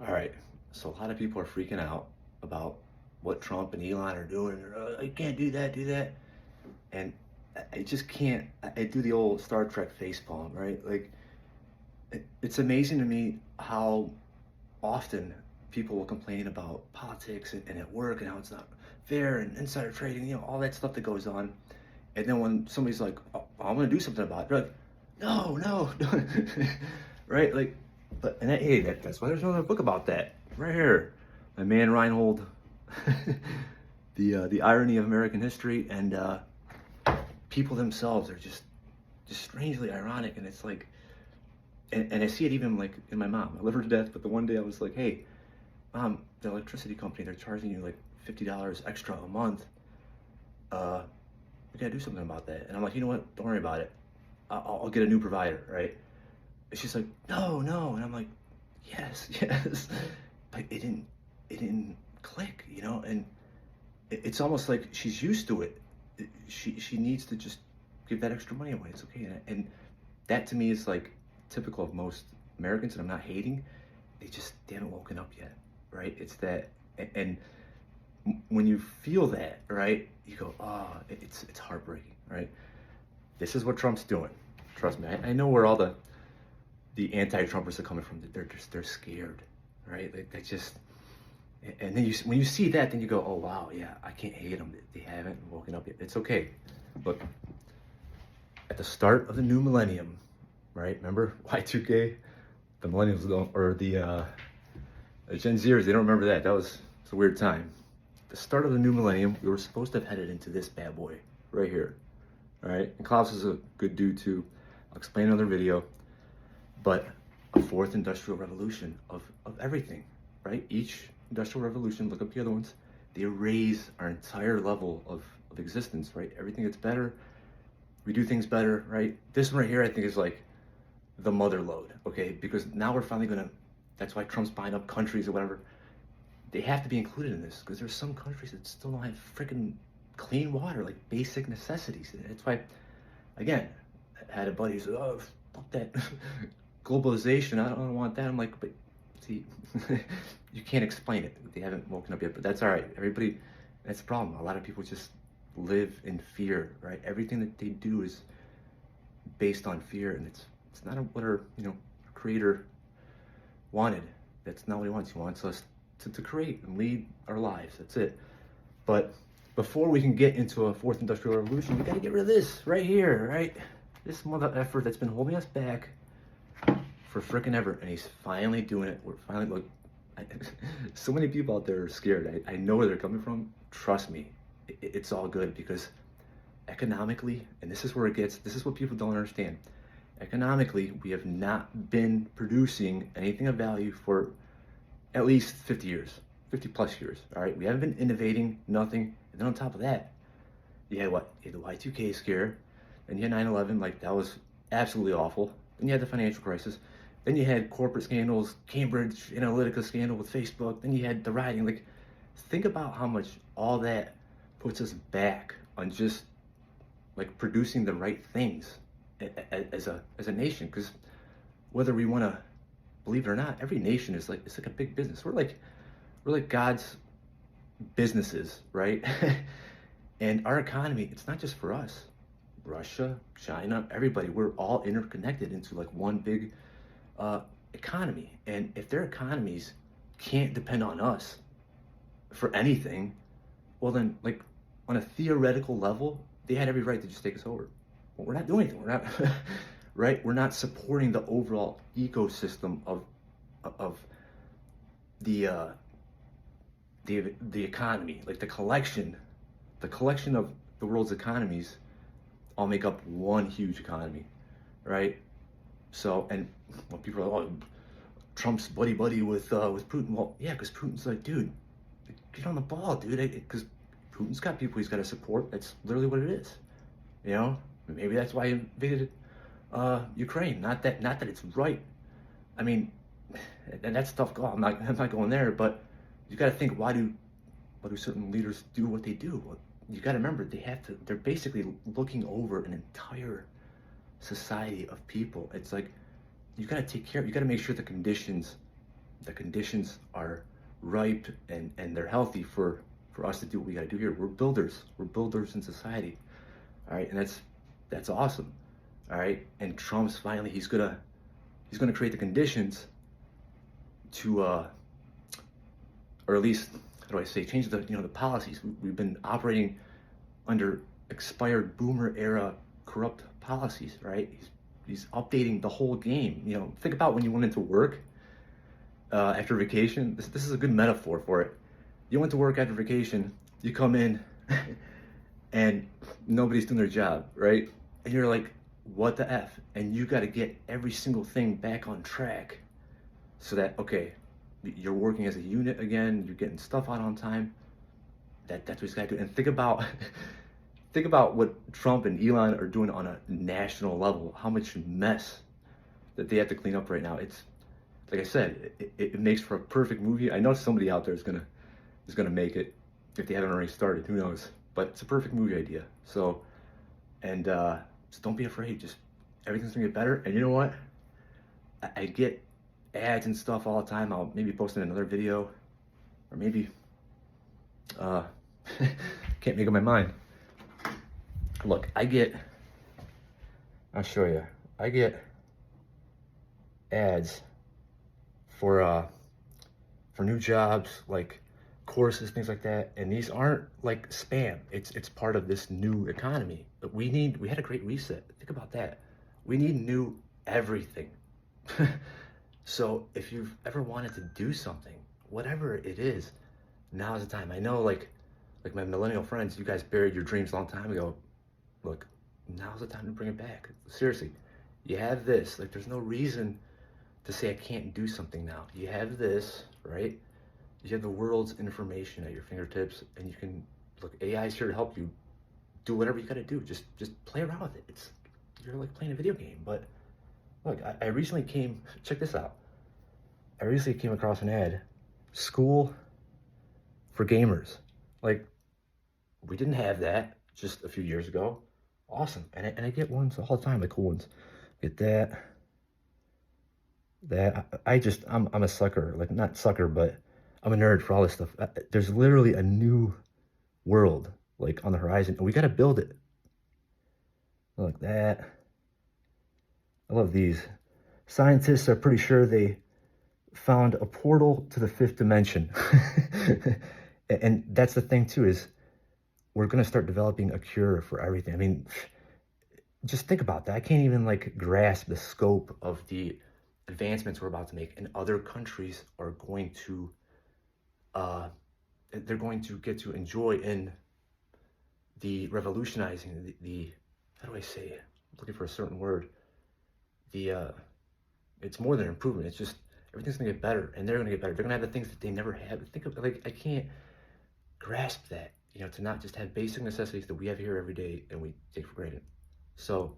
All right. So a lot of people are freaking out about what Trump and Elon are doing. You can't do that, do that. And I just can't. I do the old Star Trek facepalm, right? Like, it's amazing to me how often people will complain about politics and at work and how it's not fair and insider trading, all that stuff that goes on. And then when somebody's like, oh, I'm going to do something about it, they're like, no, no, right? Like, but and that, hey, that's why there's another book about that right here. My man Reinhold, the irony of American history, and people themselves are just strangely ironic, and it's like, and I see it even like in my mom. I love her to death, but the one day I was like, hey, mom, the electricity company, they're charging you like $50 extra a month. We gotta do something about that. And I'm like, you know what? Don't worry about it. I'll get a new provider, right? And she's like, no, no. And I'm like, yes, yes. But it didn't click, And it's almost like she's used to it. She needs to just give that extra money away. It's okay. And that to me is like typical of most Americans, and I'm not hating. They haven't woken up yet, right? It's that, and when you feel that, right, you go, it's heartbreaking, right? This is what Trump's doing. Trust me, I know where all the anti-Trumpers are coming from. They're scared, right? They just, and then when you see that, then you go, oh wow, yeah, I can't hate them. They haven't woken up yet. It's okay. Look, at the start of the new millennium, right? Remember Y2K? The millennials don't, or the Gen Zers, they don't remember that. It's a weird time. The start of the new millennium, we were supposed to have headed into this bad boy right here. All right, and Klaus is a good dude too. I'll explain in another video. But a fourth industrial revolution of everything, right? Each industrial revolution, look up the other ones, they raise our entire level of existence, right? Everything gets better. We do things better, right? This one right here, I think, is like the mother lode, okay? Because now we're finally gonna, that's why Trump's buying up countries or whatever. They have to be included in this because there's some countries that still don't have freaking clean water, like basic necessities. That's why, again, I had a buddy who said, oh, fuck that globalization, I don't want that. I'm like, but see, you can't explain it. They haven't woken up yet, but that's all right. Everybody, that's the problem. A lot of people just live in fear, right? Everything that they do is based on fear, and it's not what our creator wanted. That's not what he wants. He wants us to create and lead our lives. That's it. But before we can get into a fourth industrial revolution, we got to get rid of this right here, right? This mother effer that's been holding us back for frickin' ever, and he's finally doing it. We're finally, look, so many people out there are scared. I know where they're coming from. Trust me, it's all good because economically, and this is where it gets, this is what people don't understand. Economically, we have not been producing anything of value for at least 50 years, 50 plus years, all right? We haven't been innovating, nothing. And then on top of that, you had what? You had the Y2K scare, and you had 9/11, like that was absolutely awful. Then you had the financial crisis. Then you had corporate scandals, Cambridge Analytica scandal with Facebook. Then you had the rioting. Like, think about how much all that puts us back on just like producing the right things as a nation. Because whether we want to believe it or not, every nation is like, it's like a big business. We're like God's businesses, right? And our economy, it's not just for us. Russia, China, everybody, we're all interconnected into like one big economy. And if their economies can't depend on us for anything, well then, like, on a theoretical level, they had every right to just take us over. But we're not doing anything. We're not, right? We're not supporting the overall ecosystem of the the economy, like the collection of the world's economies all make up one huge economy, right? So, and when people are like, oh, Trump's buddy with Putin, well, yeah, because Putin's like, dude, get on the ball, dude, because Putin's got people he's got to support. That's literally what it is, you know. Maybe that's why he invaded Ukraine. Not that it's right. I mean, and that's tough call. I'm not going there, but you got to think, why do certain leaders do what they do? Well, you got to remember, they're basically looking over an entire society of people. It's like, you got to make sure the conditions the conditions are ripe and they're healthy for us to do what we got to do here. We're builders. We're builders in society. All right, and that's awesome. All right, and Trump's finally he's gonna create the conditions to or at least how do I say, change the the policies. We've been operating under expired boomer era corrupt policies, right? He's updating the whole game. Think about when you went into work after vacation. This is a good metaphor for it. You went to work after vacation, you come in and nobody's doing their job, right? And you're like, what the F? And you got to get every single thing back on track so that, okay, you're working as a unit again, you're getting stuff out on time. That's what he's got to do. And think about think about what Trump and Elon are doing on a national level, how much mess that they have to clean up right now. It's like I said, it makes for a perfect movie. I know somebody out there is gonna make it if they haven't already started. Who knows? But it's a perfect movie idea. So, and just don't be afraid. Just everything's gonna get better. And you know what? I get ads and stuff all the time. I'll maybe post in another video, or maybe can't make up my mind. Look, I'll show you. I get ads for new jobs, like courses, things like that, and these aren't like spam. It's part of this new economy. But we had a great reset. Think about that. We need new everything. So if you've ever wanted to do something, whatever it is, now's the time. I know, like my millennial friends, you guys buried your dreams a long time ago. Look, now's the time to bring it back. Seriously, you have this. Like, there's no reason to say I can't do something now. You have this, right? You have the world's information at your fingertips, and you can look. AI is here to help you do whatever you got to do. Just play around with it. You're like playing a video game. But look, I recently check this out. I recently came across an ad, school for gamers. Like, we didn't have that just a few years ago. Awesome. And I get ones all the time, like cool ones. Get that. I'm a sucker. Like, not sucker, but I'm a nerd for all this stuff. There's literally a new world, like, on the horizon, and we got to build it. Like that. I love these. Scientists are pretty sure they found a portal to the fifth dimension. And that's the thing too, is we're going to start developing a cure for everything. I mean, just think about that. I can't even like grasp the scope of the advancements we're about to make, and other countries are going to they're going to get to enjoy in the revolutionizing the how do I say it? I'm looking for a certain word. It's more than improvement. It's just everything's gonna get better, and they're gonna get better. They're gonna have the things that they never had. Think of, like, I can't grasp that, to not just have basic necessities that we have here every day and we take for granted. So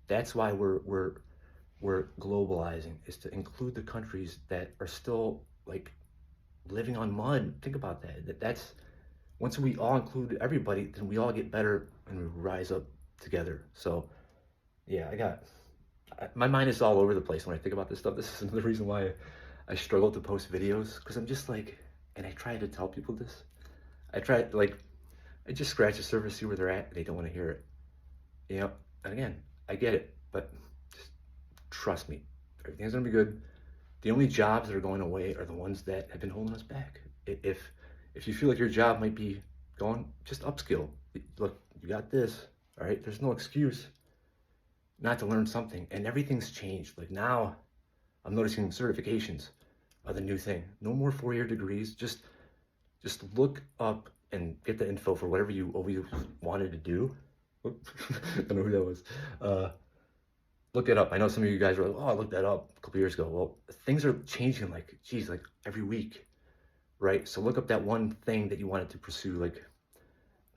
that's why we're globalizing, is to include the countries that are still like living on mud. Think about that. That's once we all include everybody, then we all get better and we rise up together. So yeah, my mind is all over the place when I think about this stuff. This is another reason why I struggle to post videos, because I'm just like, and I try to tell people this. I just scratch the surface, see where they're at. They don't want to hear it. And again, I get it, but just trust me, everything's gonna be good. The only jobs that are going away are the ones that have been holding us back. If you feel like your job might be gone, just upskill. Look, you got this, all right? There's no excuse not to learn something, and everything's changed. Like, now I'm noticing certifications are the new thing. No more 4-year degrees. Just look up and get the info for whatever you always wanted to do. I don't know who that was. Look it up. I know some of you guys were like, oh, I looked that up a couple years ago. Well, things are changing like every week, right? So look up that one thing that you wanted to pursue, like,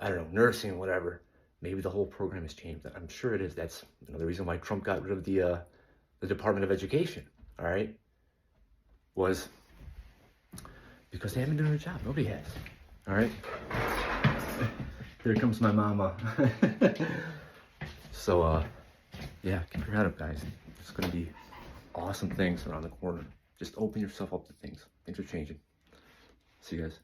I don't know, nursing, whatever. Maybe the whole program has changed. I'm sure it is. That's another reason why Trump got rid of the Department of Education, all right? Was because they haven't done their job. Nobody has, all right? There comes my mama. So, yeah, keep your head up, guys. There's going to be awesome things around the corner. Just open yourself up to things. Things are changing. See you guys.